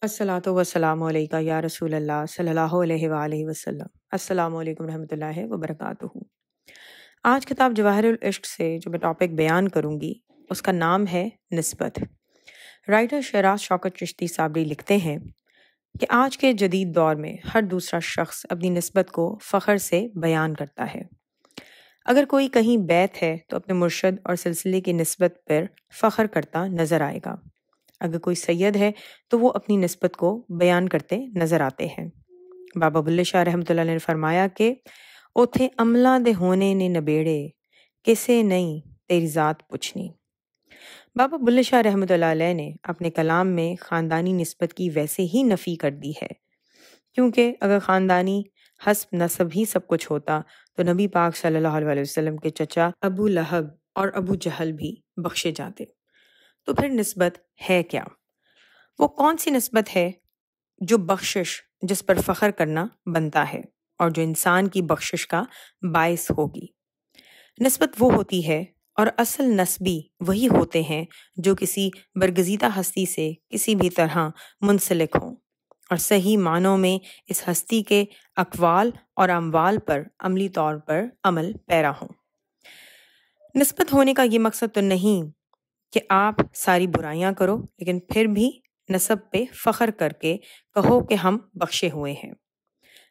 الصلاۃ والسلام علیکہ یا رسول اللہ صلی اللہ علیہ وآلہ وسلم۔ السلام علیکم رحمۃ اللہ وبرکاتہ۔ آج کتاب جواہر العشق سے جو میں ٹاپک بیان کروں گی اس کا نام ہے نسبت۔ رائٹر شیراز شوکت چشتی صابری لکھتے ہیں کہ آج کے جدید دور میں ہر دوسرا شخص اپنی نسبت کو فخر سے بیان کرتا ہے۔ اگر کوئی کہیں بیت ہے تو اپنے مرشد اور سلسلے کی نسبت پر فخر کرتا نظر آئے گا۔ اگر کوئی سید ہے تو وہ اپنی نسبت کو بیان کرتے نظر آتے ہیں۔ بابا بلے شاہ رحمۃ اللہ نے فرمایا کہ اوتھے عملہ دے ہونے نے نبیڑے کسے نہیں تیری ذات پوچھنی۔ بابا بلے شاہ رحمۃ اللہ علیہ نے اپنے کلام میں خاندانی نسبت کی ویسے ہی نفی کر دی ہے، کیونکہ اگر خاندانی حسب نسب ہی سب کچھ ہوتا تو نبی پاک صلی اللہ علیہ وسلم کے چچا ابو لہب اور ابو جہل بھی بخشے جاتے۔ تو پھر نسبت ہے کیا؟ وہ کون سی نسبت ہے جو بخشش جس پر فخر کرنا بنتا ہے اور جو انسان کی بخشش کا باعث ہوگی؟ نسبت وہ ہوتی ہے اور اصل نسبی وہی ہوتے ہیں جو کسی برگزیدہ ہستی سے کسی بھی طرح منسلک ہوں اور صحیح معنوں میں اس ہستی کے اقوال اور اموال پر عملی طور پر عمل پیرا ہوں۔ نسبت ہونے کا یہ مقصد تو نہیں کہ آپ ساری برائیاں کرو لیکن پھر بھی نسب پہ فخر کر کے کہو کہ ہم بخشے ہوئے ہیں۔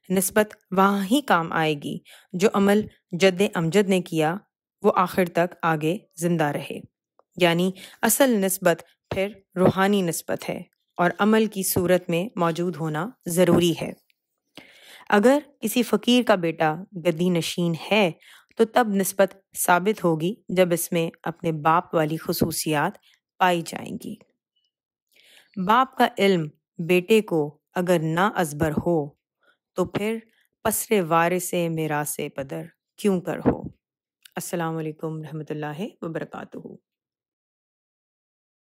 نسبت وہاں ہی کام آئے گی جو عمل جد امجد نے کیا وہ آخر تک آگے زندہ رہے، یعنی اصل نسبت پھر روحانی نسبت ہے اور عمل کی صورت میں موجود ہونا ضروری ہے۔ اگر کسی فقیر کا بیٹا گدی نشین ہے تو تب نسبت ثابت ہوگی جب اس میں اپنے باپ والی خصوصیات پائی جائیں گی۔ باپ کا علم بیٹے کو اگر نہ ازبر ہو تو پھر پسر وارث میراث پدر کیوں کر ہو۔ السلام علیکم رحمۃ اللہ وبرکاتہ۔